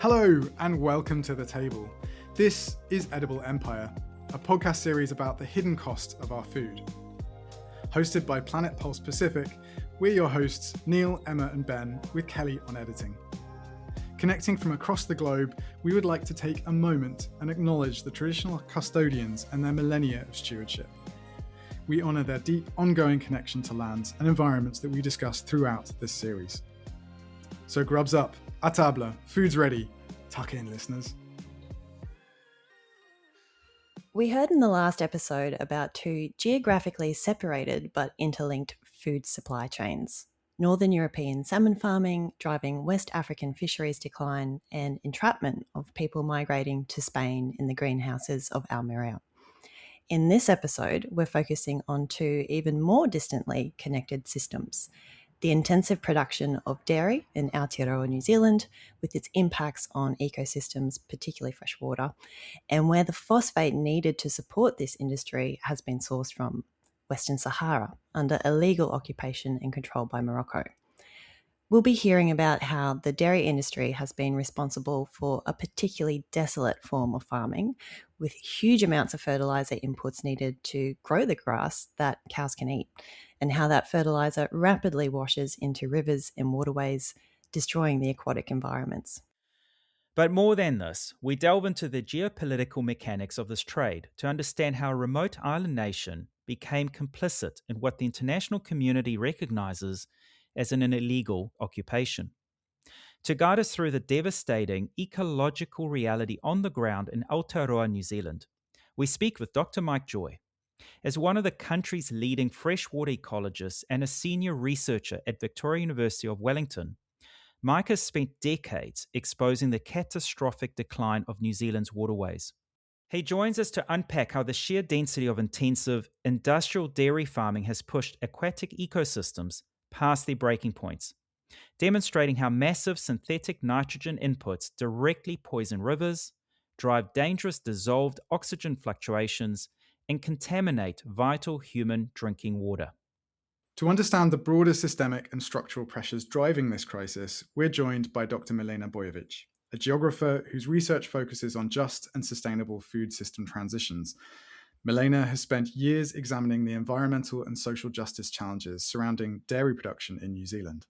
Hello and welcome to The Table. This is Edible Empire, a podcast series about the hidden cost of our food. Hosted by Planet Pulse Pacific, we're your hosts Neil, Emma and Ben, with Kelly on editing. Connecting from across the globe, we would like to take a moment and acknowledge the traditional custodians and their millennia of stewardship. We honour their deep, ongoing connection to lands and environments that we discuss throughout this series. So grubs up, a table, food's ready. Tuck in, listeners. We heard in the last episode about two geographically separated but interlinked food supply chains. Northern European salmon farming driving West African fisheries decline and entrapment of people migrating to Spain in the greenhouses of Almeria. In this episode, we're focusing on two even more distantly connected systems: the intensive production of dairy in Aotearoa, New Zealand, with its impacts on ecosystems, particularly freshwater, and where the phosphate needed to support this industry has been sourced from: Western Sahara, under illegal occupation and control by Morocco. We'll be hearing about how the dairy industry has been responsible for a particularly desolate form of farming, with huge amounts of fertiliser inputs needed to grow the grass that cows can eat, and how that fertiliser rapidly washes into rivers and waterways, destroying the aquatic environments. But more than this, we delve into the geopolitical mechanics of this trade to understand how a remote island nation became complicit in what the international community recognises as an illegal occupation. To guide us through the devastating ecological reality on the ground in Aotearoa, New Zealand, we speak with Dr. Mike Joy. As one of the country's leading freshwater ecologists and a senior researcher at Victoria University of Wellington, Mike has spent decades exposing the catastrophic decline of New Zealand's waterways. He joins us to unpack how the sheer density of intensive industrial dairy farming has pushed aquatic ecosystems past their breaking points, demonstrating how massive synthetic nitrogen inputs directly poison rivers, drive dangerous dissolved oxygen fluctuations, and contaminate vital human drinking water. To understand the broader systemic and structural pressures driving this crisis, we're joined by Dr. Milena Bojovic, a geographer whose research focuses on just and sustainable food system transitions. Milena has spent years examining the environmental and social justice challenges surrounding dairy production in New Zealand.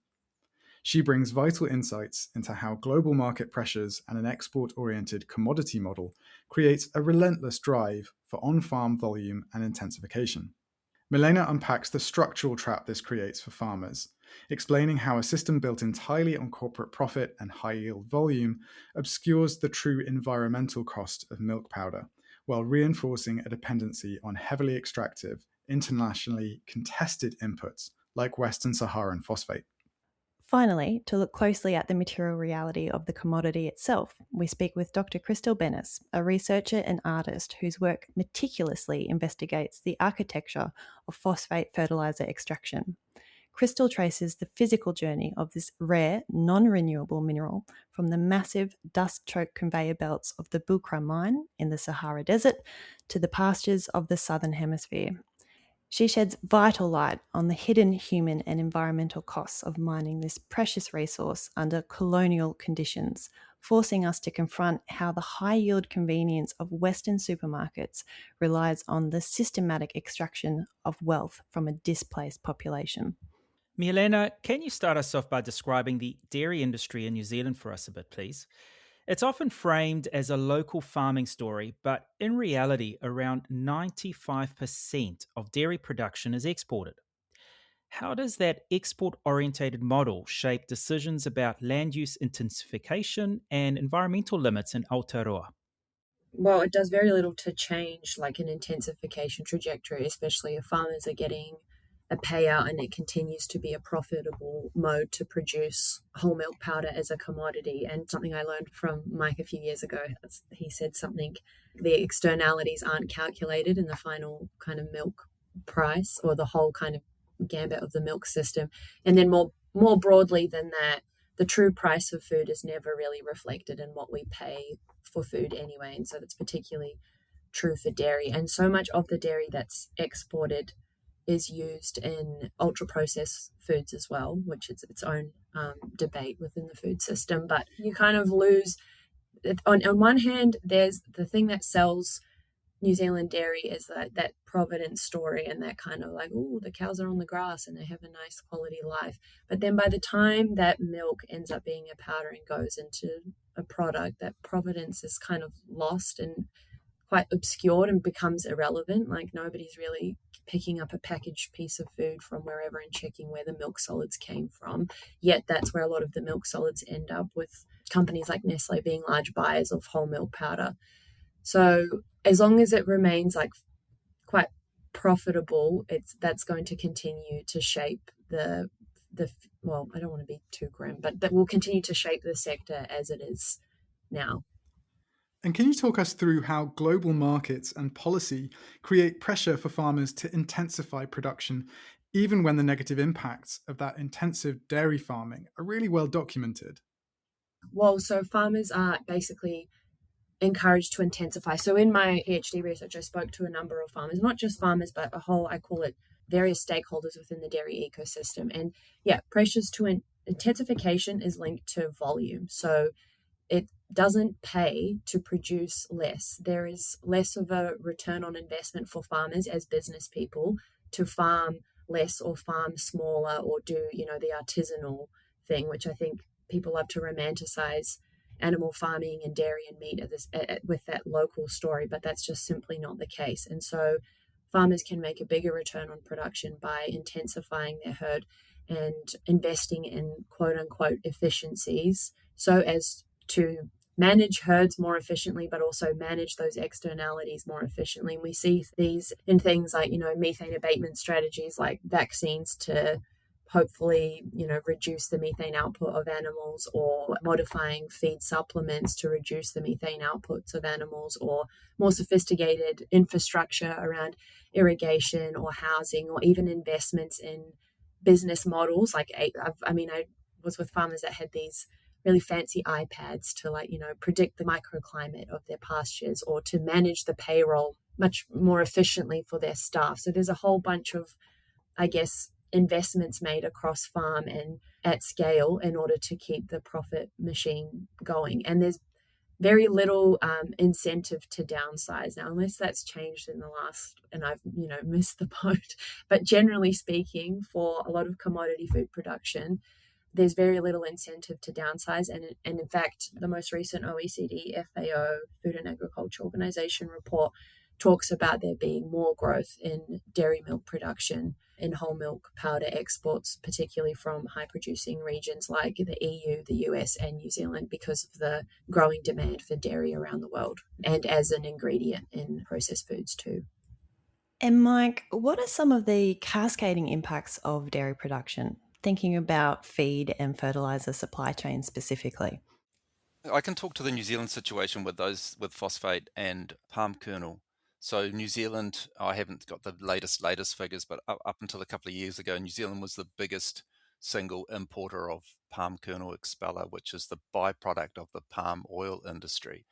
She brings vital insights into how global market pressures and an export-oriented commodity model creates a relentless drive for on-farm volume and intensification. Milena unpacks the structural trap this creates for farmers, explaining how a system built entirely on corporate profit and high-yield volume obscures the true environmental cost of milk powder, while reinforcing a dependency on heavily extractive, internationally contested inputs like Western Saharan phosphate. Finally, to look closely at the material reality of the commodity itself, we speak with Dr. Crystal Bennis, a researcher and artist whose work meticulously investigates the architecture of phosphate fertiliser extraction. Crystal traces the physical journey of this rare, non-renewable mineral from the massive dust-choked conveyor belts of the Bucra mine in the Sahara Desert to the pastures of the Southern Hemisphere. She sheds vital light on the hidden human and environmental costs of mining this precious resource under colonial conditions, forcing us to confront how the high-yield convenience of Western supermarkets relies on the systematic extraction of wealth from a displaced population. Milena, can you start us off by describing the dairy industry in New Zealand for us a bit, please? It's often framed as a local farming story, but in reality, around 95% of dairy production is exported. How does that export-orientated model shape decisions about land use intensification and environmental limits in Aotearoa? Well, it does very little to change like an intensification trajectory, especially if farmers are getting a payout and it continues to be a profitable mode to produce whole milk powder as a commodity. And something I learned from Mike a few years ago, he said something, the externalities aren't calculated in the final kind of milk price or the whole kind of gambit of the milk system. And then more broadly than that, the true price of food is never really reflected in what we pay for food anyway. And so that's particularly true for dairy. And so much of the dairy that's exported is used in ultra-processed foods as well, which is its own debate within the food system. But you kind of lose on one hand, there's the thing that sells New Zealand dairy is that Providence story and that kind of like, oh, the cows are on the grass and they have a nice quality life. But then by the time that milk ends up being a powder and goes into a product, that Providence is kind of lost and quite obscured and becomes irrelevant. Like nobody's really picking up a packaged piece of food from wherever and checking where the milk solids came from. Yet that's where a lot of the milk solids end up, with companies like Nestle being large buyers of whole milk powder. So as long as it remains like quite profitable, that's going to continue to shape the well, I don't want to be too grim, but that will continue to shape the sector as it is now. And can you talk us through how global markets and policy create pressure for farmers to intensify production, even when the negative impacts of that intensive dairy farming are really well documented? Well, so farmers are basically encouraged to intensify. So in my PhD research, I spoke to a number of farmers, not just farmers, but a whole, I call it various stakeholders within the dairy ecosystem. And yeah, pressures to intensification is linked to volume. So it doesn't pay to produce less. There is less of a return on investment for farmers as business people to farm less or farm smaller or do, the artisanal thing, which I think people love to romanticize animal farming and dairy and meat with that local story, but that's just simply not the case. And so farmers can make a bigger return on production by intensifying their herd and investing in quote unquote efficiencies so as to manage herds more efficiently, but also manage those externalities more efficiently. And we see these in things like, methane abatement strategies like vaccines to hopefully, reduce the methane output of animals, or modifying feed supplements to reduce the methane outputs of animals, or more sophisticated infrastructure around irrigation or housing, or even investments in business models. Like, I was with farmers that had these really fancy iPads to predict the microclimate of their pastures, or to manage the payroll much more efficiently for their staff. So there's a whole bunch of, I guess, investments made across farm and at scale in order to keep the profit machine going. And there's very little incentive to downsize now, unless that's changed in the last, and I've missed the boat. But generally speaking, for a lot of commodity food production, there's very little incentive to downsize. And in fact, the most recent OECD FAO, Food and Agriculture Organization report, talks about there being more growth in dairy milk production, in whole milk powder exports, particularly from high producing regions like the EU, the US, and New Zealand, because of the growing demand for dairy around the world, and as an ingredient in processed foods too. And Mike, what are some of the cascading impacts of dairy production? Thinking about feed and fertilizer supply chains specifically. I can talk to the New Zealand situation with phosphate and palm kernel. So New Zealand, I haven't got the latest figures, but up until a couple of years ago, New Zealand was the biggest single importer of palm kernel expeller, which is the byproduct of the palm oil industry.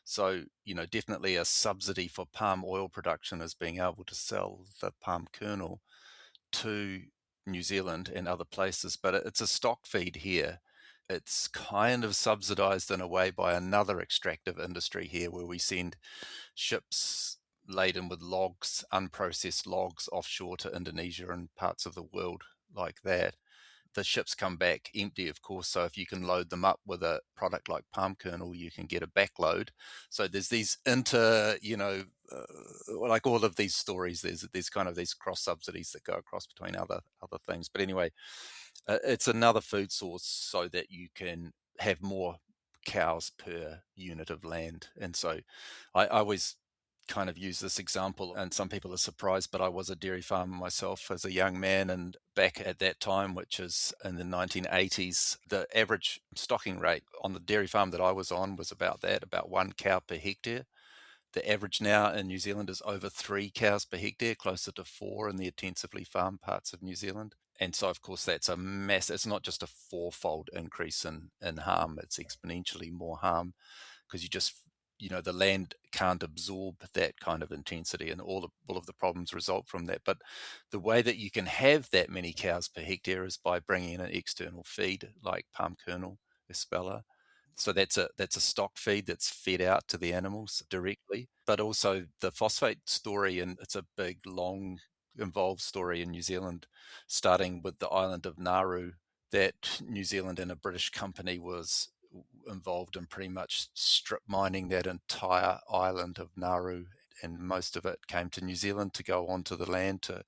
So, definitely a subsidy for palm oil production is being able to sell the palm kernel to New Zealand and other places, but it's a stock feed here. It's kind of subsidized in a way by another extractive industry here, where we send ships laden with logs, unprocessed logs, offshore to Indonesia and parts of the world like that. The ships come back empty, of course, so if you can load them up with a product like palm kernel, you can get a backload. So there's these like all of these stories, there's kind of these cross subsidies that go across between other things. But anyway, it's another food source so that you can have more cows per unit of land. And so I always kind of use this example, and some people are surprised, but I was a dairy farmer myself as a young man, and back at that time, which is in the 1980s, the average stocking rate on the dairy farm that I was on was about 1 cow per hectare. The average now in New Zealand is over 3 cows per hectare, closer to 4 in the intensively farmed parts of New Zealand. And so, of course, that's a mass. It's not just a fourfold increase in harm, it's exponentially more harm, because the land can't absorb that kind of intensity, and all of the problems result from that. But the way that you can have that many cows per hectare is by bringing in an external feed like palm kernel, expeller. So that's a stock feed that's fed out to the animals directly. But also the phosphate story, and it's a big, long, involved story in New Zealand, starting with the island of Nauru, that New Zealand and a British company was involved in pretty much strip mining that entire island of Nauru, and most of it came to New Zealand to go onto the land to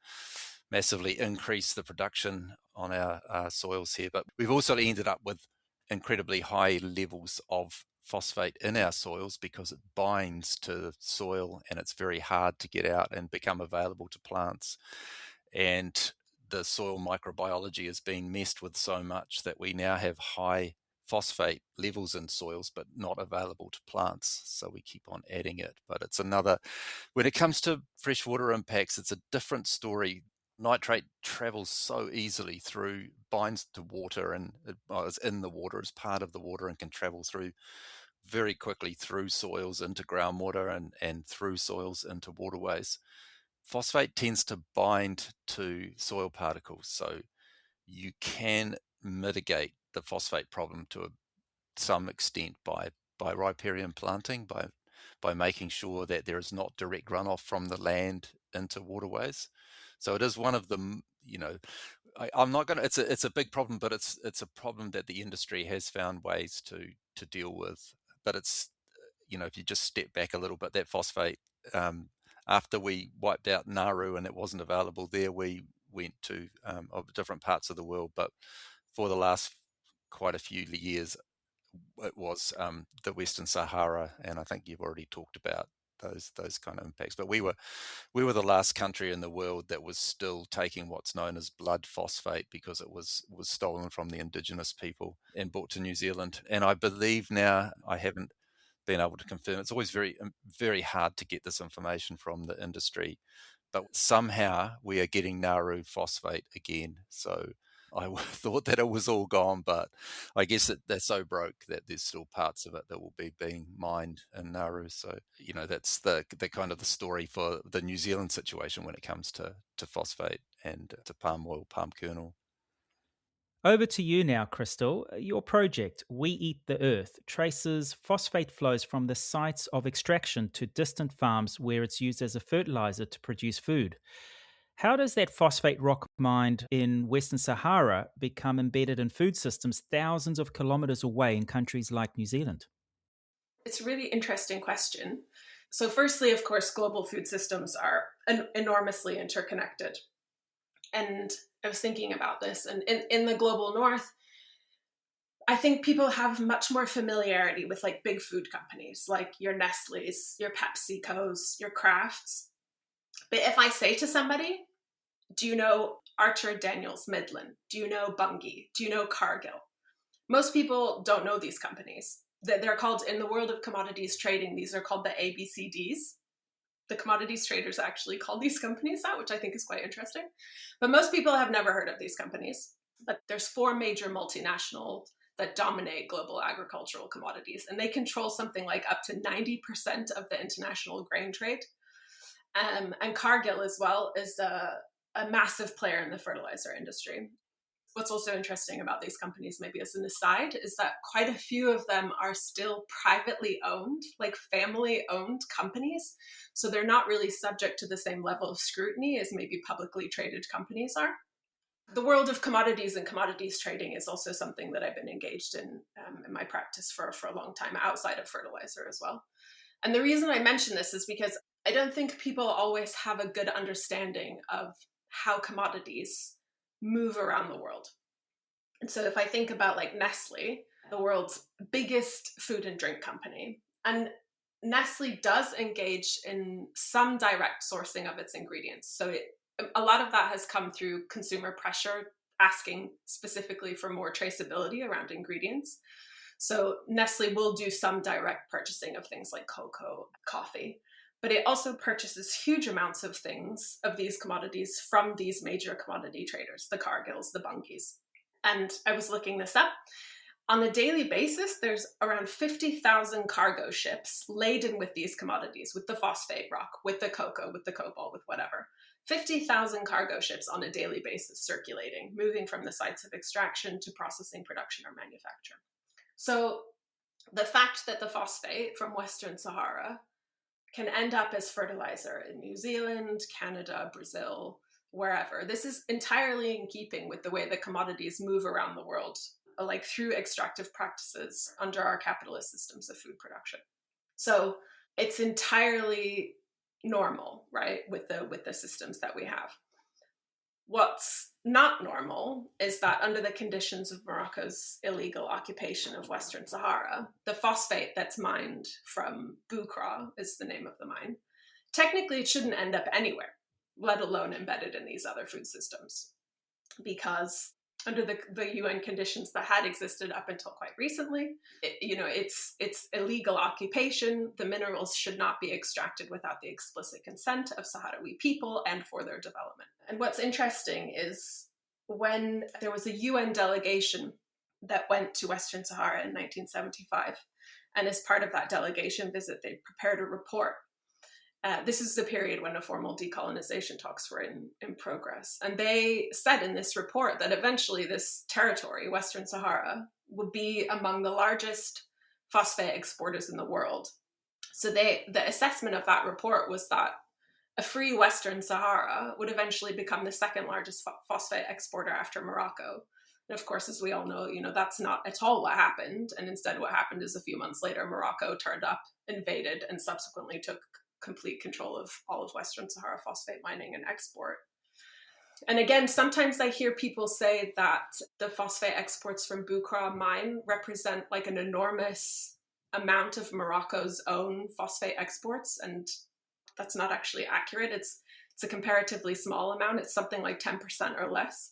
massively increase the production on our soils here. But we've also ended up with incredibly high levels of phosphate in our soils because it binds to the soil and it's very hard to get out and become available to plants. And the soil microbiology has been messed with so much that we now have high phosphate levels in soils but not available to plants, so we keep on adding it. But it's another, when it comes to freshwater impacts, it's a different story. Nitrate travels so easily through, binds to water, and is in the water, as part of the water, and can travel through very quickly through soils into groundwater and through soils into waterways. Phosphate tends to bind to soil particles, so you can mitigate the phosphate problem to some extent by riparian planting, by making sure that there is not direct runoff from the land into waterways. So it is one of the, I'm not going to. It's a big problem, but it's a problem that the industry has found ways to deal with. But it's, if you just step back a little bit, that phosphate, after we wiped out Nauru and it wasn't available there, we went to of different parts of the world. But for the last quite a few years, it was the Western Sahara, and I think you've already talked about those kind of impacts. But we were the last country in the world that was still taking what's known as blood phosphate, because it was stolen from the indigenous people and brought to New Zealand. And I believe now, I haven't been able to confirm, it's always very, very hard to get this information from the industry, but somehow we are getting Nauru phosphate again. So I thought that it was all gone, but I guess they're so broke that there's still parts of it that will be being mined in Nauru. So, that's the kind of the story for the New Zealand situation when it comes to phosphate and to palm oil, palm kernel. Over to you now, Crystal. Your project, We Eat the Earth, traces phosphate flows from the sites of extraction to distant farms where it's used as a fertilizer to produce food. How does that phosphate rock mined in Western Sahara become embedded in food systems thousands of kilometres away in countries like New Zealand? It's a really interesting question. So firstly, of course, global food systems are enormously interconnected. And I was thinking about this, and in the global north, I think people have much more familiarity with like big food companies, like your Nestle's, your PepsiCo's, your Krafts. But if I say to somebody, do you know Archer Daniels Midland? Do you know Bunge? Do you know Cargill? Most people don't know these companies. They're called, in the world of commodities trading, these are called the ABCDs. The commodities traders actually call these companies that, which I think is quite interesting. But most people have never heard of these companies. But there's 4 major multinationals that dominate global agricultural commodities, and they control something like up to 90% of the international grain trade. And Cargill as well is a massive player in the fertilizer industry. What's also interesting about these companies, maybe as an aside, is that quite a few of them are still privately owned, like family-owned companies. So they're not really subject to the same level of scrutiny as maybe publicly traded companies are. The world of commodities and commodities trading is also something that I've been engaged in my practice for a long time, outside of fertilizer as well. And the reason I mention this is because I don't think people always have a good understanding of how commodities move around the world. And so if I think about like Nestle, the world's biggest food and drink company, and Nestle does engage in some direct sourcing of its ingredients. So a lot of that has come through consumer pressure, asking specifically for more traceability around ingredients. So Nestle will do some direct purchasing of things like cocoa, coffee, but it also purchases huge amounts of things, of these commodities, from these major commodity traders, the Cargills, the Bunges. And I was looking this up. On a daily basis, there's around 50,000 cargo ships laden with these commodities, with the phosphate rock, with the cocoa, with the cobalt, with whatever. 50,000 cargo ships on a daily basis circulating, moving from the sites of extraction to processing, production, or manufacture. So the fact that the phosphate from Western Sahara can end up as fertilizer in New Zealand, Canada, Brazil, wherever. This is entirely in keeping with the way that commodities move around the world, like through extractive practices under our capitalist systems of food production. So it's entirely normal, right, with the systems that we have. What's not normal is that under the conditions of Morocco's illegal occupation of Western Sahara, the phosphate that's mined from Bukra is the name of the mine. Technically, it shouldn't end up anywhere, let alone embedded in these other food systems, because under the UN conditions that had existed up until quite recently, it's illegal occupation. The minerals should not be extracted without the explicit consent of Sahrawi people and for their development. And what's interesting is when there was a UN delegation that went to Western Sahara in 1975, and as part of that delegation visit, they prepared a report. This is the period when the formal decolonization talks were in progress. And they said in this report that eventually this territory, Western Sahara, would be among the largest phosphate exporters in the world. So the assessment of that report was that a free Western Sahara would eventually become the second largest phosphate exporter after Morocco. And of course, as we all know, that's not at all what happened. And instead what happened is a few months later, Morocco turned up, invaded, and subsequently took complete control of all of Western Sahara phosphate mining and export. And again, sometimes I hear people say that the phosphate exports from Bukra mine represent like an enormous amount of Morocco's own phosphate exports. And that's not actually accurate. It's a comparatively small amount. It's something like 10% or less.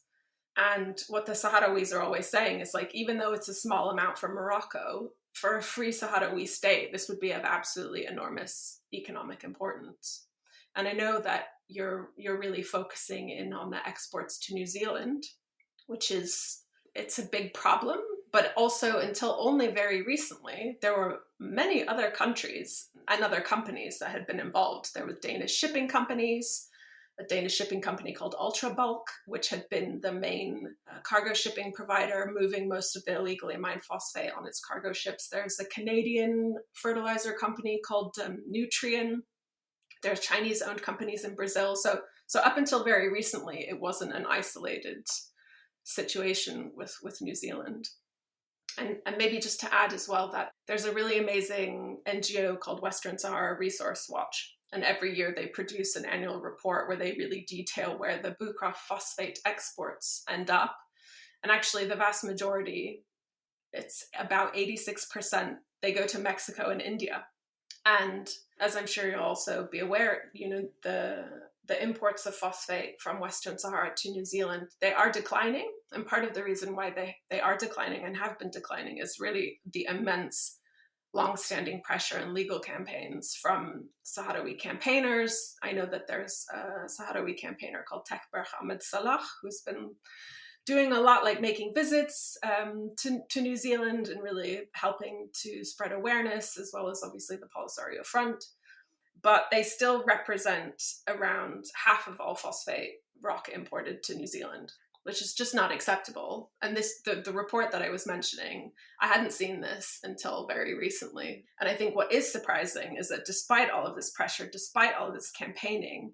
And what the Sahrawis are always saying is like, even though it's a small amount from Morocco, for a free Sahrawi state, this would be of absolutely enormous economic importance. And I know that you're really focusing in on the exports to New Zealand, which it's a big problem, but also until only very recently, there were many other countries and other companies that had been involved. There were Danish shipping companies, a Danish shipping company called Ultrabulk, which had been the main cargo shipping provider, moving most of the illegally mined phosphate on its cargo ships. There's a Canadian fertilizer company called Nutrien. There's Chinese-owned companies in Brazil. So up until very recently, it wasn't an isolated situation with New Zealand. And maybe just to add as well that there's a really amazing NGO called Western Sahara Resource Watch. And every year they produce an annual report where they really detail where the Bukra phosphate exports end up. And actually the vast majority, it's about 86%, they go to Mexico and India. And as I'm sure you'll also be aware, the imports of phosphate from Western Sahara to New Zealand, they are declining. And part of the reason why they are declining and have been declining is really the immense long-standing pressure and legal campaigns from Sahrawi campaigners. I know that there's a Sahrawi campaigner called Tekber Ahmed Salah, who's been doing a lot, like making visits to New Zealand and really helping to spread awareness, as well as obviously the Polisario Front. But they still represent around half of all phosphate rock imported to New Zealand, which is just not acceptable. And the report that I was mentioning, I hadn't seen this until very recently. And I think what is surprising is that despite all of this pressure, despite all of this campaigning,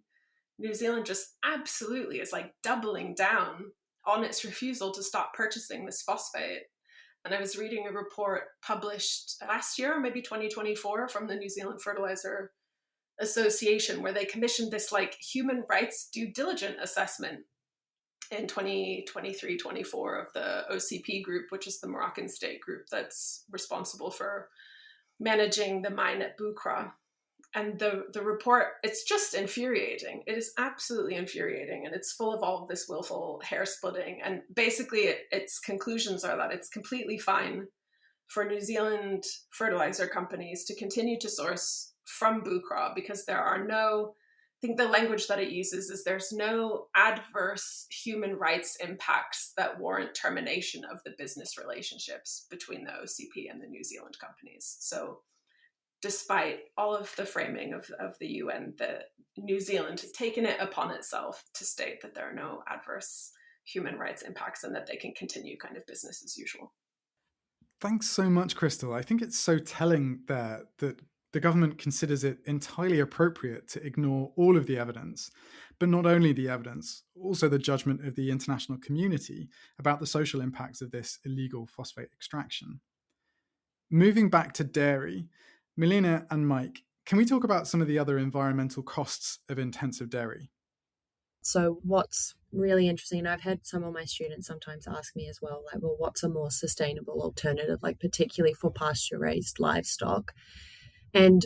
New Zealand just absolutely is like doubling down on its refusal to stop purchasing this phosphate. And I was reading a report published last year, maybe 2024, from the New Zealand Fertilizer Association, where they commissioned this like human rights due diligence assessment in 2023-24 of the OCP group, which is the Moroccan state group that's responsible for managing the mine at Bukra. And the report, it's just infuriating. It is absolutely infuriating. And it's full of all of this willful hair splitting. And basically its conclusions are that it's completely fine for New Zealand fertilizer companies to continue to source from Bukra because there are no, I think the language that it uses is there's no adverse human rights impacts that warrant termination of the business relationships between the OCP and the New Zealand companies. So despite all of the framing of the UN, the New Zealand has taken it upon itself to state that there are no adverse human rights impacts and that they can continue kind of business as usual. Thanks so much, Crystal. I think it's so telling there that the government considers it entirely appropriate to ignore all of the evidence, but not only the evidence, also the judgment of the international community about the social impacts of this illegal phosphate extraction. Moving back to dairy, Milena and Mike, can we talk about some of the other environmental costs of intensive dairy? So what's really interesting, and I've had some of my students sometimes ask me as well, like, well, what's a more sustainable alternative, like particularly for pasture-raised livestock? And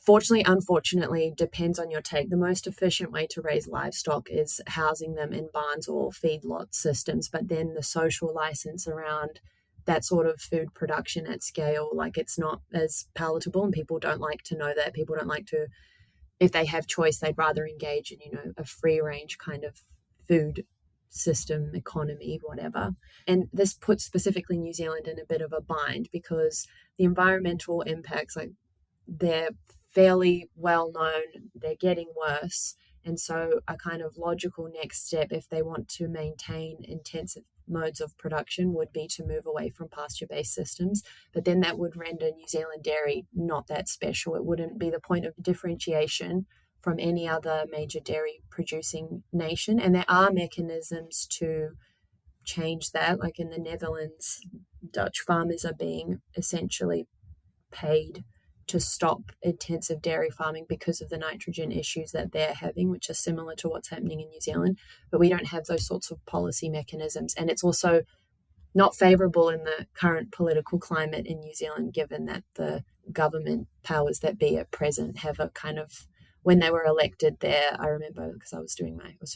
unfortunately, depends on your take. The most efficient way to raise livestock is housing them in barns or feedlot systems, but then the social license around that sort of food production at scale, like it's not as palatable, and people don't like to know that. People don't like to, if they have choice, they'd rather engage in, a free range kind of food system, economy, whatever. And this puts specifically New Zealand in a bit of a bind because the environmental impacts, like they're fairly well known, they're getting worse. And so a kind of logical next step, if they want to maintain intensive modes of production, would be to move away from pasture-based systems. But then that would render New Zealand dairy not that special. It wouldn't be the point of differentiation from any other major dairy producing nation. And there are mechanisms to change that. Like in the Netherlands, Dutch farmers are being essentially paid to stop intensive dairy farming because of the nitrogen issues that they're having, which are similar to what's happening in New Zealand. But we don't have those sorts of policy mechanisms. And it's also not favourable in the current political climate in New Zealand, given that the government powers that be at present have a kind of, when they were elected there, I remember because I was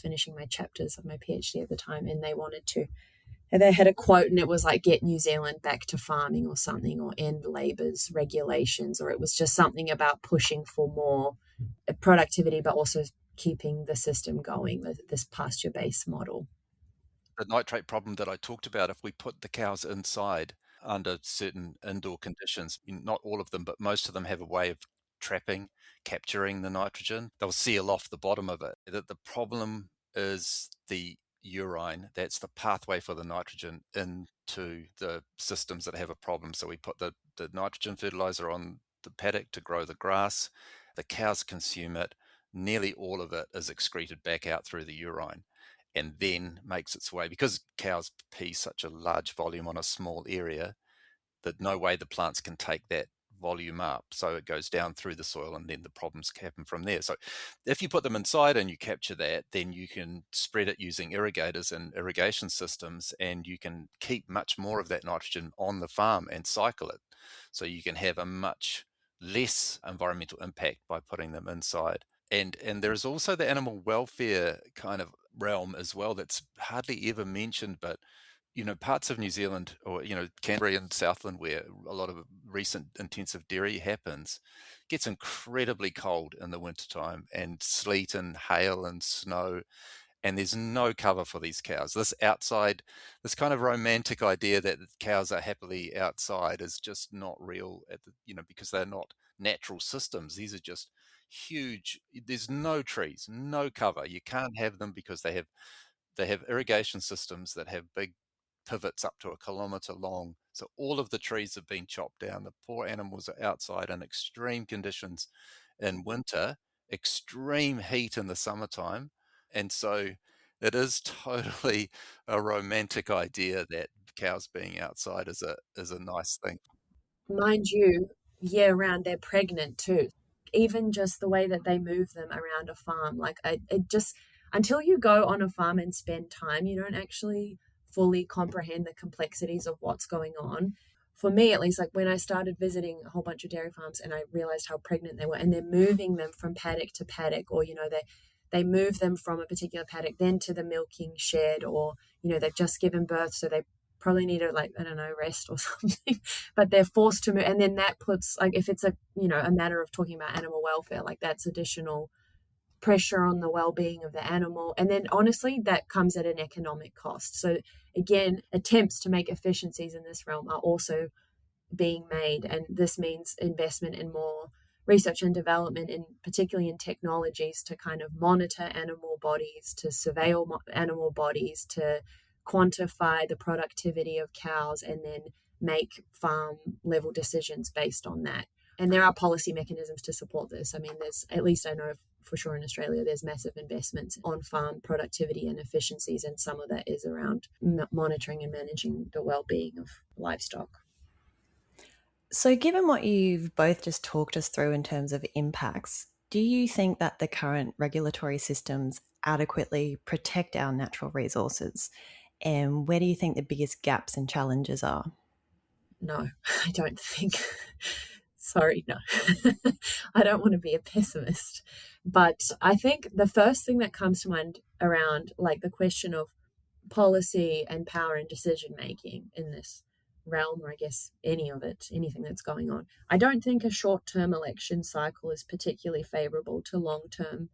finishing my chapters of my PhD at the time, and they had a quote, and it was like, get New Zealand back to farming or something, or end labour's regulations, or it was just something about pushing for more productivity, but also keeping the system going, this pasture-based model. The nitrate problem that I talked about, if we put the cows inside under certain indoor conditions, not all of them, but most of them have a way of capturing the nitrogen. They'll seal off the bottom of it. The problem is the urine. That's the pathway for the nitrogen into the systems that have a problem. So we put the nitrogen fertilizer on the paddock to grow the grass. The cows consume it. Nearly all of it is excreted back out through the urine, and then makes its way, because cows pee such a large volume on a small area, that no way the plants can take that volume up. So it goes down through the soil, and then the problems happen from there. So if you put them inside and you capture that, then you can spread it using irrigators and irrigation systems, and you can keep much more of that nitrogen on the farm and cycle it. So you can have a much less environmental impact by putting them inside. And there's also the animal welfare kind of realm as well that's hardly ever mentioned, but parts of New Zealand, or Canterbury and Southland, where a lot of recent intensive dairy happens, gets incredibly cold in the wintertime, and sleet and hail and snow, and there's no cover for these cows. This kind of romantic idea that cows are happily outside is just not real because they're not natural systems. These are just huge. There's no trees, no cover. You can't have them because they have irrigation systems that have big pivots up to 1 kilometre long. So all of the trees have been chopped down. The poor animals are outside in extreme conditions in winter, extreme heat in the summertime. And so it is totally a romantic idea that cows being outside is a nice thing. Mind you, year round, they're pregnant too. Even just the way that they move them around a farm, like it just, until you go on a farm and spend time, you don't actually fully comprehend the complexities of what's going on. For me, at least, like when I started visiting a whole bunch of dairy farms and I realized how pregnant they were, and they're moving them from paddock to paddock, or they move them from a particular paddock then to the milking shed, or they've just given birth, so they probably need to, like, I don't know, rest or something, but they're forced to move. And then that puts, like, if it's a matter of talking about animal welfare, like that's additional pressure on the well-being of the animal. And then honestly, that comes at an economic cost. So again, attempts to make efficiencies in this realm are also being made, and this means investment in more research and development, particularly in technologies to kind of monitor animal bodies, to surveil animal bodies, to quantify the productivity of cows, and then make farm level decisions based on that. And there are policy mechanisms to support this. I mean, there's, at least I know for sure in Australia, there's massive investments on farm productivity and efficiencies, and some of that is around monitoring and managing the well-being of livestock. So, given what you've both just talked us through in terms of impacts, do you think that the current regulatory systems adequately protect our natural resources? And where do you think the biggest gaps and challenges are? No, I don't think. Sorry, no. I don't want to be a pessimist. But I think the first thing that comes to mind around like the question of policy and power and decision making in this realm, or I guess any of it, anything that's going on. I don't think a short term election cycle is particularly favorable to long term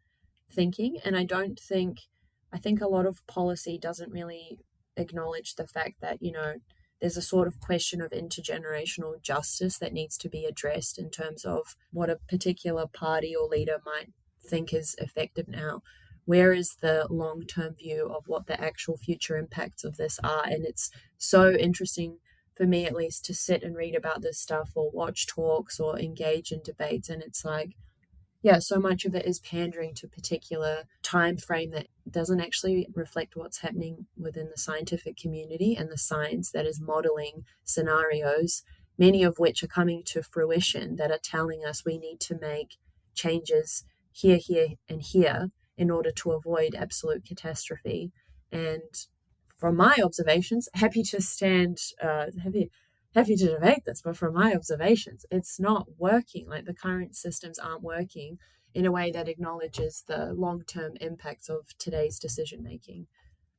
thinking. And I think a lot of policy doesn't really acknowledge the fact that, you know, there's a sort of question of intergenerational justice that needs to be addressed in terms of what a particular party or leader might think is effective now. Where is the long term view of what the actual future impacts of this are? And it's so interesting for me, at least, to sit and read about this stuff or watch talks or engage in debates. And it's like, yeah, so much of it is pandering to a particular time frame that doesn't actually reflect what's happening within the scientific community and the science that is modeling scenarios, many of which are coming to fruition, that are telling us we need to make changes here, here, and here in order to avoid absolute catastrophe. And from my observations, happy to debate this, but from my observations, it's not working. Like the current systems aren't working in a way that acknowledges the long-term impacts of today's decision making.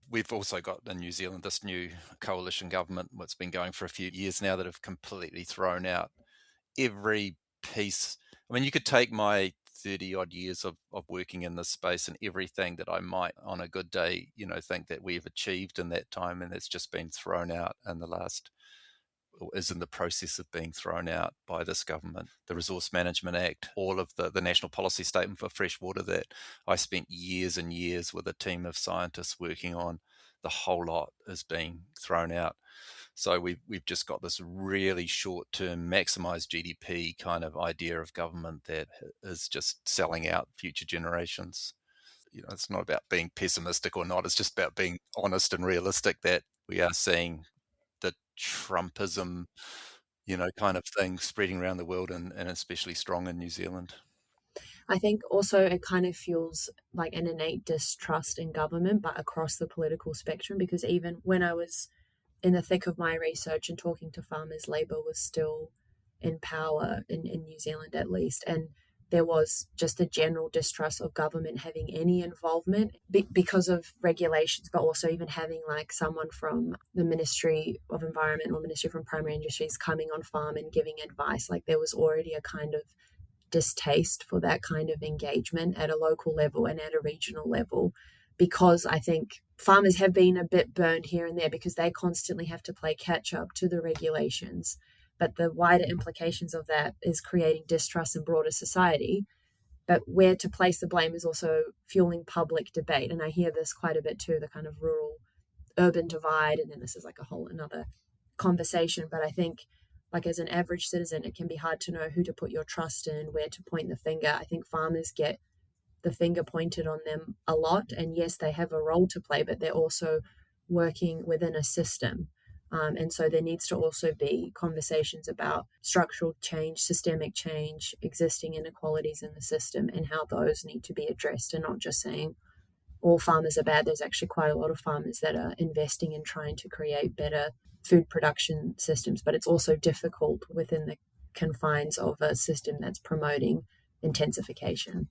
We've also got in New Zealand this new coalition government, what's been going for a few years now, that have completely thrown out every piece. I mean, you could take my 30 odd years of working in this space and everything that I might on a good day, you know, think that we've achieved in that time, and it's just been thrown out in the last, or is in the process of being thrown out by this government. The Resource Management Act, all of the national policy statement for fresh water that I spent years and years with a team of scientists working on, the whole lot is being thrown out. So we've just got this really short-term maximize GDP kind of idea of government that is just selling out future generations. You know, it's not about being pessimistic or not. It's just about being honest and realistic that we are seeing the Trumpism, you know, kind of thing spreading around the world, and especially strong in New Zealand. I think also it kind of fuels like an innate distrust in government, but across the political spectrum, because even when I was in the thick of my research and talking to farmers, Labour was still in power in New Zealand at least. And there was just a general distrust of government having any involvement because of regulations, but also even having like someone from the Ministry of Environment or Ministry from Primary Industries coming on farm and giving advice. Like there was already a kind of distaste for that kind of engagement at a local level and at a regional level, because I think farmers have been a bit burned here and there because they constantly have to play catch up to the regulations. But the wider implications of that is creating distrust in broader society. But where to place the blame is also fueling public debate. And I hear this quite a bit too, the kind of rural urban divide. And then this is like a whole another conversation. But I think like as an average citizen, it can be hard to know who to put your trust in, where to point the finger. I think farmers get the finger pointed on them a lot. And yes, they have a role to play, but they're also working within a system. And so there needs to also be conversations about structural change, systemic change, existing inequalities in the system, and how those need to be addressed, and not just saying all farmers are bad. There's actually quite a lot of farmers that are investing in trying to create better food production systems, but it's also difficult within the confines of a system that's promoting intensification.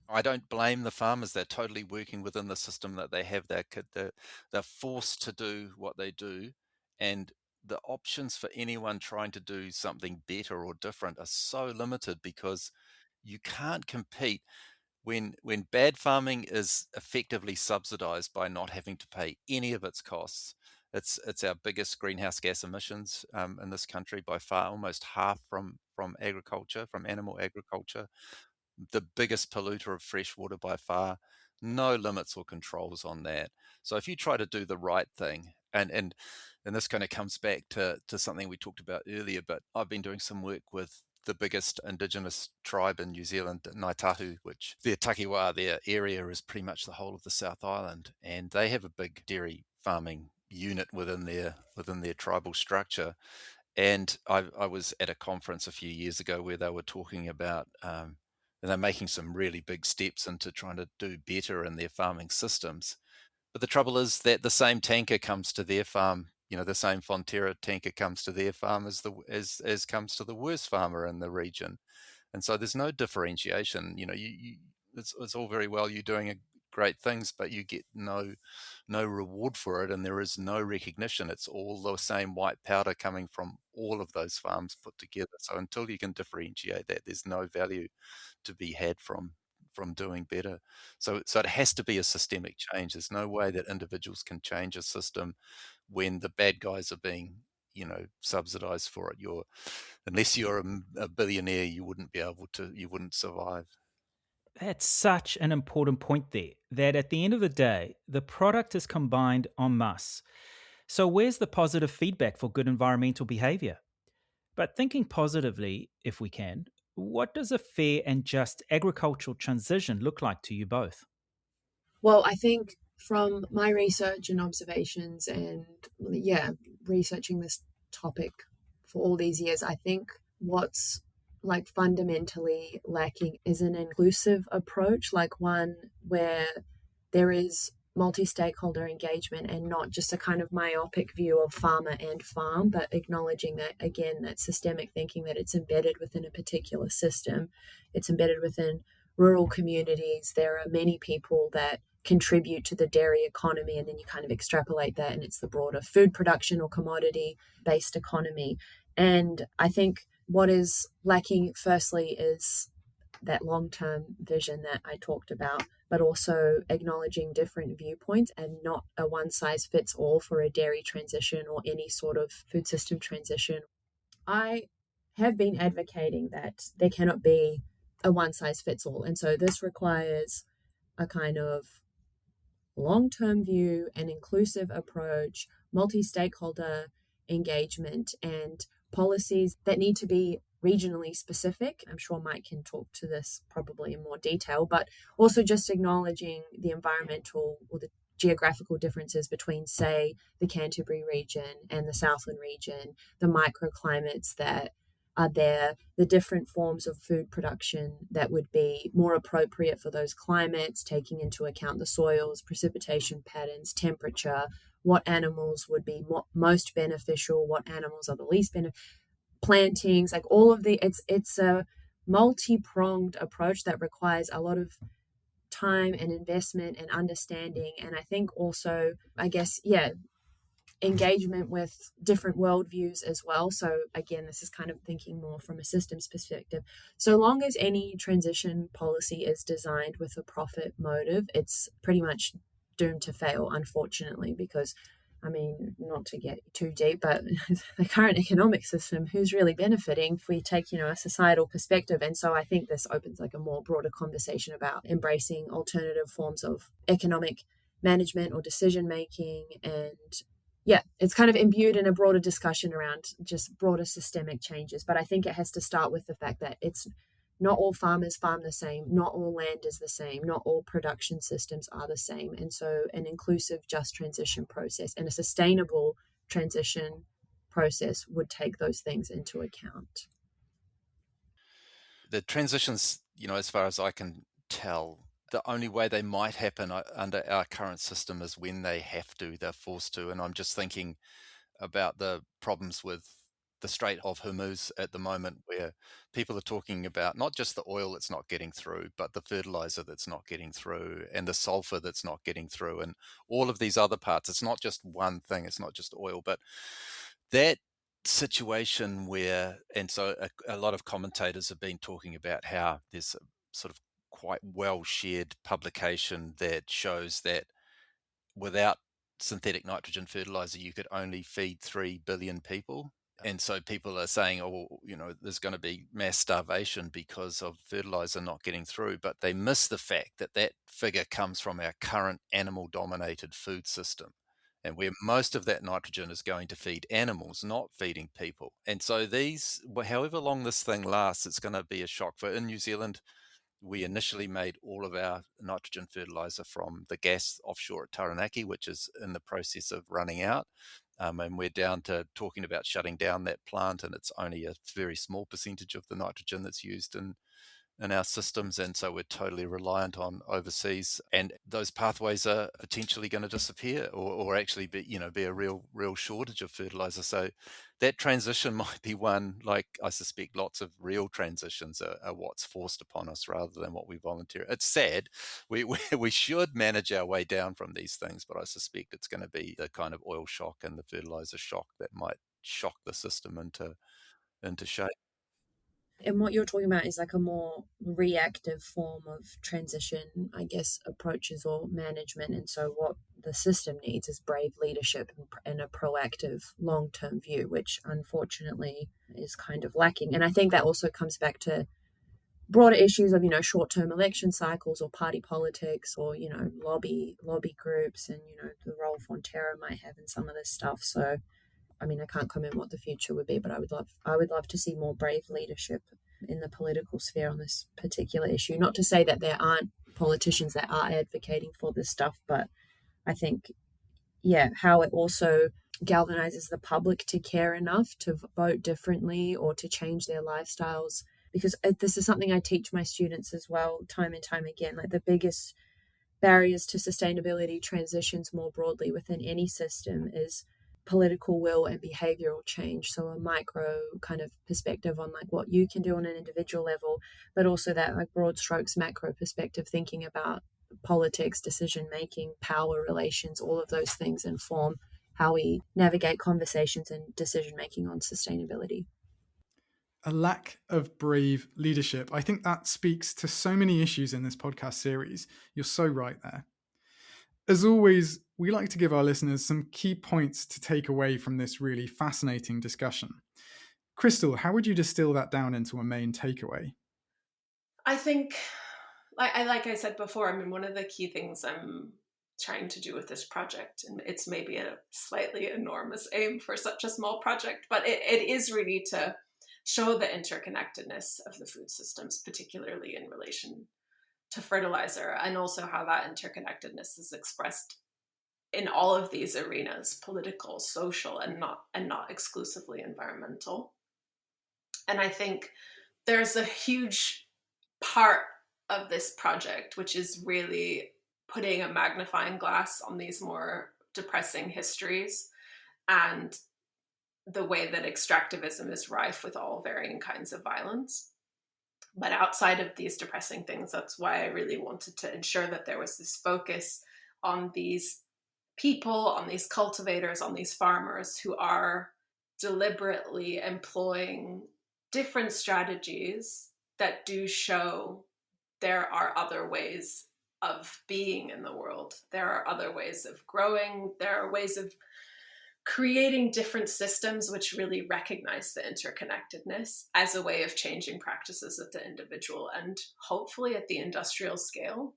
I don't blame the farmers. They're totally working within the system that they have. They're forced to do what they do, and the options for anyone trying to do something better or different are so limited because you can't compete when bad farming is effectively subsidized by not having to pay any of its costs. It's our biggest greenhouse gas emissions in this country by far, almost half from agriculture, from animal agriculture. The biggest polluter of fresh water by far. no limits or controls on that. So if you try to do the right thing, and this kind of comes back to something we talked about earlier, but I've been doing some work with the biggest indigenous tribe in New Zealand, Ngāi Tahu, which their takiwā, their area is pretty much the whole of the South Island, and they have a big dairy farming unit within their tribal structure. And I was at a conference a few years ago where they were talking about, and they're making some really big steps into trying to do better in their farming systems. But the trouble is that the same tanker comes to their farm, the same Fonterra tanker comes to their farm as comes to the worst farmer in the region. And so there's no differentiation. It's all very well you doing great things, but you get no reward for it, and there is no recognition. It's all the same white powder coming from all of those farms put together. So until you can differentiate that, there's no value to be had from doing better. So it has to be a systemic change. There's no way that individuals can change a system when the bad guys are being subsidized for it. Unless you're a billionaire, you wouldn't survive. That's such an important point there, that at the end of the day, the product is combined en masse. So where's the positive feedback for good environmental behavior? But thinking positively, if we can, what does a fair and just agricultural transition look like to you both? Well, I think from my research and observations and researching this topic for all these years, I think what's like fundamentally lacking is an inclusive approach, like one where there is multi-stakeholder engagement and not just a kind of myopic view of farmer and farm, but acknowledging that, again, that systemic thinking, that it's embedded within a particular system, it's embedded within rural communities. There are many people that contribute to the dairy economy, and then you kind of extrapolate that and it's the broader food production or commodity based economy. And I think what is lacking firstly is that long-term vision that I talked about, but also acknowledging different viewpoints and not a one-size-fits-all for a dairy transition or any sort of food system transition. I have been advocating that there cannot be a one-size-fits-all, and so this requires a kind of long-term view, an inclusive approach, multi-stakeholder engagement, and policies that need to be regionally specific. I'm sure Mike can talk to this probably in more detail, but also just acknowledging the environmental or the geographical differences between, say, the Canterbury region and the Southland region, the microclimates that are there, the different forms of food production that would be more appropriate for those climates, taking into account the soils, precipitation patterns, temperature, what animals would be most beneficial, what animals are the least beneficial, plantings, like all of it's a multi-pronged approach that requires a lot of time and investment and understanding. And I think also, I guess, engagement with different worldviews as well. So again, this is kind of thinking more from a systems perspective. So long as any transition policy is designed with a profit motive, it's pretty much doomed to fail, unfortunately, because not to get too deep, but the current economic system, who's really benefiting if we take, a societal perspective? And so I think this opens like a more broader conversation about embracing alternative forms of economic management or decision making. And it's kind of imbued in a broader discussion around just broader systemic changes. But I think it has to start with the fact that it's not all farmers farm the same, not all land is the same, not all production systems are the same. And so an inclusive, just transition process and a sustainable transition process would take those things into account. The transitions, as far as I can tell, the only way they might happen under our current system is when they're forced to. And I'm just thinking about the problems with the Strait of Hormuz at the moment, where people are talking about not just the oil that's not getting through, but the fertilizer that's not getting through and the sulfur that's not getting through and all of these other parts. It's not just one thing. It's not just oil, but that situation and so a lot of commentators have been talking about how there's a sort of quite well shared publication that shows that without synthetic nitrogen fertilizer, you could only feed 3 billion people. And so people are saying, oh, there's going to be mass starvation because of fertilizer not getting through. But they miss the fact that that figure comes from our current animal-dominated food system, and where most of that nitrogen is going to feed animals, not feeding people. And so however long this thing lasts, it's going to be a shock. In New Zealand, we initially made all of our nitrogen fertilizer from the gas offshore at Taranaki, which is in the process of running out. And we're down to talking about shutting down that plant, and it's only a very small percentage of the nitrogen that's used in our systems, and so we're totally reliant on overseas, and those pathways are potentially going to disappear, or actually be a real shortage of fertilizer. So that transition might be one, like I suspect lots of real transitions are what's forced upon us rather than what we volunteer. It's sad. We should manage our way down from these things, but I suspect it's going to be the kind of oil shock and the fertilizer shock that might shock the system into shape. And what you're talking about is like a more reactive form of transition, I guess, approaches or management. And so what the system needs is brave leadership and a proactive long-term view, which unfortunately is kind of lacking. And I think that also comes back to broader issues of, short-term election cycles or party politics or, lobby groups and, the role Fonterra might have in some of this stuff. So I mean, I can't comment what the future would be, but I would love to see more brave leadership in the political sphere on this particular issue. Not to say that there aren't politicians that are advocating for this stuff, but I think, how it also galvanizes the public to care enough to vote differently or to change their lifestyles. Because this is something I teach my students as well, time and time again. Like the biggest barriers to sustainability transitions more broadly within any system is political will and behavioral change. So a micro kind of perspective on like what you can do on an individual level, but also that like broad strokes macro perspective, thinking about politics, decision making, power relations, all of those things inform how we navigate conversations and decision making on sustainability. A lack of brave leadership. I think that speaks to so many issues in this podcast series. You're so right there. As always, we like to give our listeners some key points to take away from this really fascinating discussion. Crystal, how would you distill that down into a main takeaway? I think, like I said before, I mean, one of the key things I'm trying to do with this project, and it's maybe a slightly enormous aim for such a small project, but it is really to show the interconnectedness of the food systems, particularly in relation to fertilizer, and also how that interconnectedness is expressed in all of these arenas: political, social, and not exclusively environmental. And I think there's a huge part of this project which is really putting a magnifying glass on these more depressing histories and the way that extractivism is rife with all varying kinds of violence. But outside of these depressing things, that's why I really wanted to ensure that there was this focus on these people, on these cultivators, on these farmers who are deliberately employing different strategies that do show there are other ways of being in the world. There are other ways of growing. There are ways of creating different systems which really recognize the interconnectedness as a way of changing practices at the individual and hopefully at the industrial scale.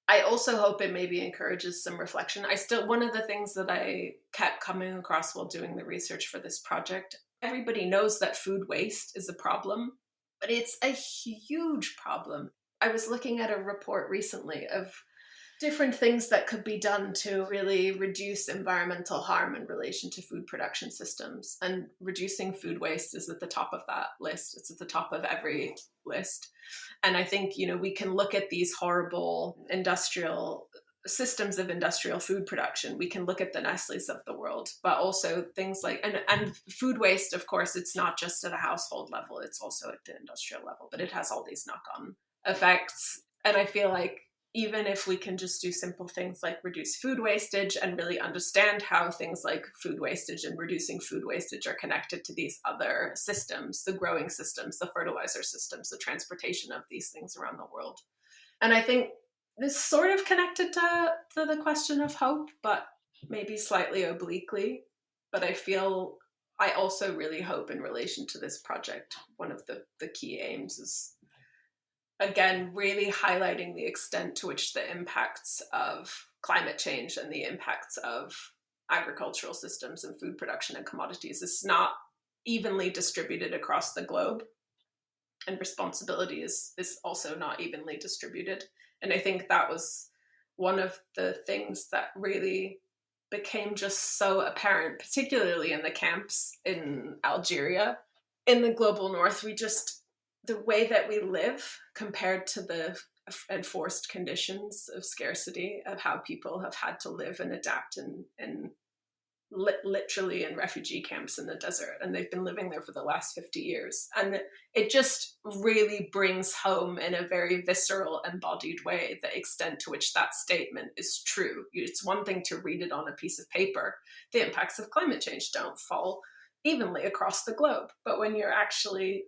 I also hope it maybe encourages some reflection. One of the things that I kept coming across while doing the research for this project, everybody knows that food waste is a problem, but it's a huge problem. I was looking at a report recently of different things that could be done to really reduce environmental harm in relation to food production systems. And reducing food waste is at the top of that list. It's at the top of every list. And I think, we can look at these horrible industrial systems of industrial food production. We can look at the Nestle's of the world, but also things like, and food waste, of course, it's not just at a household level, it's also at the industrial level, but it has all these knock-on effects. And I feel like even if we can just do simple things like reduce food wastage and really understand how things like food wastage and reducing food wastage are connected to these other systems, the growing systems, the fertilizer systems, the transportation of these things around the world. And I think this is sort of connected to the question of hope, but maybe slightly obliquely. But I feel I also really hope in relation to this project, one of the key aims is, again, really highlighting the extent to which the impacts of climate change and the impacts of agricultural systems and food production and commodities is not evenly distributed across the globe. And responsibility is also not evenly distributed. And I think that was one of the things that really became just so apparent, particularly in the camps in Algeria. In the global north, the way that we live compared to the enforced conditions of scarcity, of how people have had to live and adapt in literally in refugee camps in the desert, and they've been living there for the last 50 years. And it just really brings home in a very visceral, embodied way the extent to which that statement is true. It's one thing to read it on a piece of paper. The impacts of climate change don't fall evenly across the globe. But when you're actually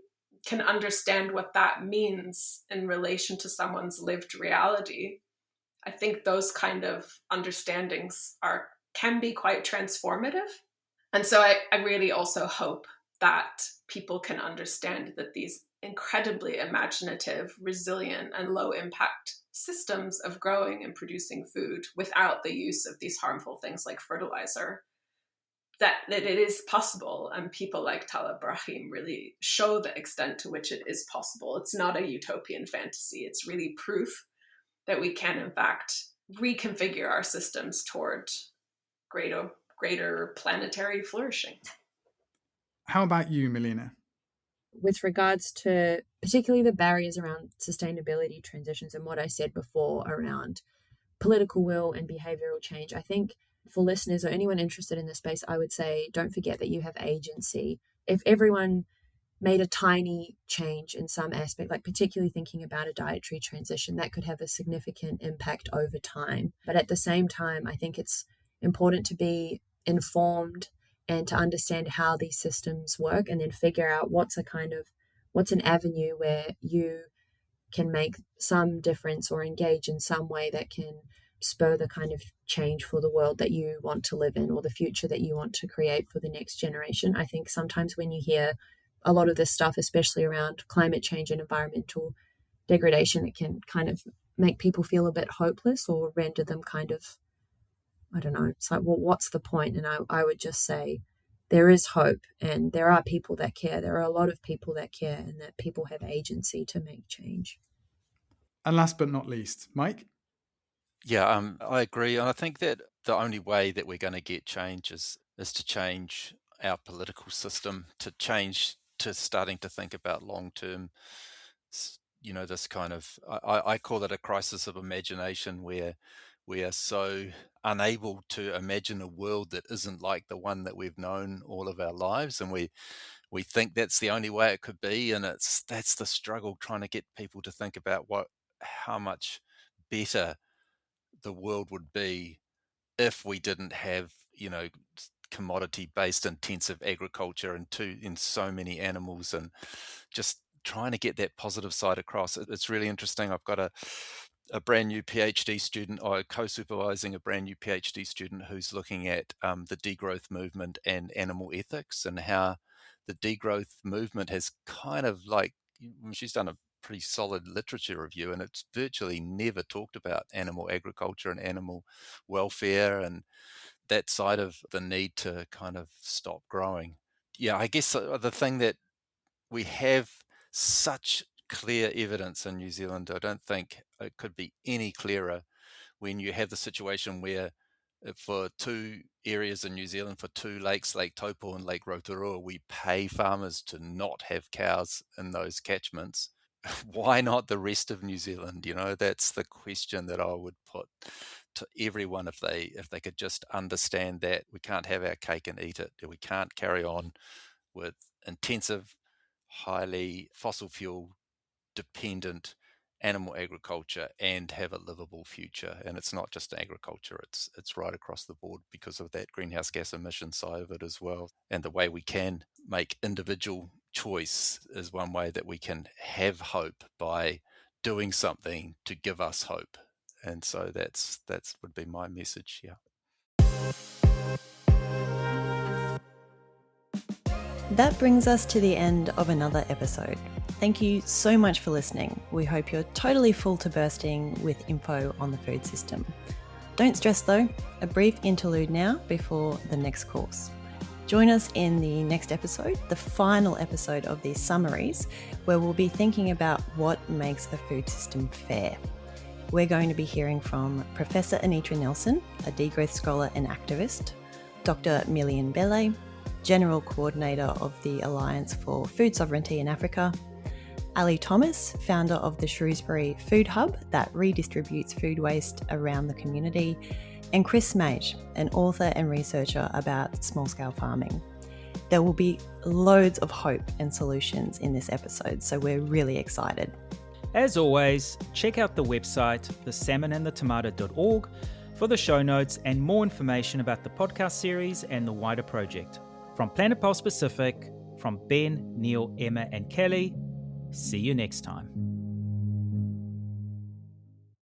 can understand what that means in relation to someone's lived reality, I think those kind of understandings can be quite transformative. And so I really also hope that people can understand that these incredibly imaginative, resilient, and low impact systems of growing and producing food without the use of these harmful things like fertilizer, that it is possible. And people like Talib Brahim really show the extent to which it is possible. It's not a utopian fantasy. It's really proof that we can, in fact, reconfigure our systems toward greater planetary flourishing. How about you, Melina? With regards to particularly the barriers around sustainability transitions and what I said before around political will and behavioral change, I think for listeners or anyone interested in this space, I would say don't forget that you have agency. If everyone made a tiny change in some aspect, like particularly thinking about a dietary transition, that could have a significant impact over time. But at the same time, I think it's important to be informed and to understand how these systems work, and then figure out what's an avenue where you can make some difference or engage in some way that can spur the kind of change for the world that you want to live in or the future that you want to create for the next generation. I think sometimes when you hear a lot of this stuff, especially around climate change and environmental degradation, it can kind of make people feel a bit hopeless or render them kind of, I don't know, it's like, well, what's the point? And I would just say there is hope, and there are people that care. There are a lot of people that care, and that people have agency to make change. And last but not least, Mike? Yeah, I agree. And I think that the only way that we're going to get change is to change our political system, to change to starting to think about long-term, this kind of, I call it a crisis of imagination, where we are so unable to imagine a world that isn't like the one that we've known all of our lives. And we think that's the only way it could be. And that's the struggle, trying to get people to think about how much better the world would be if we didn't have, commodity-based intensive agriculture in so many animals, and just trying to get that positive side across. It's really interesting. I've got a brand new PhD student, or co-supervising a brand new PhD student, who's looking at the degrowth movement and animal ethics, and how the degrowth movement has kind of she's done a pretty solid literature review, and it's virtually never talked about animal agriculture and animal welfare and that side of the need to kind of stop growing. Yeah, I guess the thing that we have such clear evidence in New Zealand, I don't think it could be any clearer, when you have the situation where for two areas in New Zealand, for two lakes, Lake Taupo and Lake Rotorua, we pay farmers to not have cows in those catchments. Why not the rest of New Zealand? That's the question that I would put to everyone, if they could just understand that we can't have our cake and eat it. We can't carry on with intensive, highly fossil fuel dependent animal agriculture and have a livable future. And it's not just agriculture, it's right across the board, because of that greenhouse gas emission side of it as well. And the way we can make individual choice is one way that we can have hope, by doing something to give us hope. And so that's would be my message. Yeah. That brings us to the end of another episode. Thank you so much for listening. We hope you're totally full to bursting with info on the food system. Don't stress though, a brief interlude now before the next course. Join us in the next episode, the final episode of these summaries, where we'll be thinking about what makes a food system fair. We're going to be hearing from Professor Anitra Nelson, a degrowth scholar and activist, Dr. Milian Bele, General Coordinator of the Alliance for Food Sovereignty in Africa, Ali Thomas, founder of the Shrewsbury Food Hub that redistributes food waste around the community, and Chris Mage, an author and researcher about small-scale farming. There will be loads of hope and solutions in this episode, so we're really excited. As always, check out the website, thesalmonandthetomato.org, for the show notes and more information about the podcast series and the wider project. From Planet Pulse Pacific, from Ben, Neil, Emma, and Kelly, see you next time.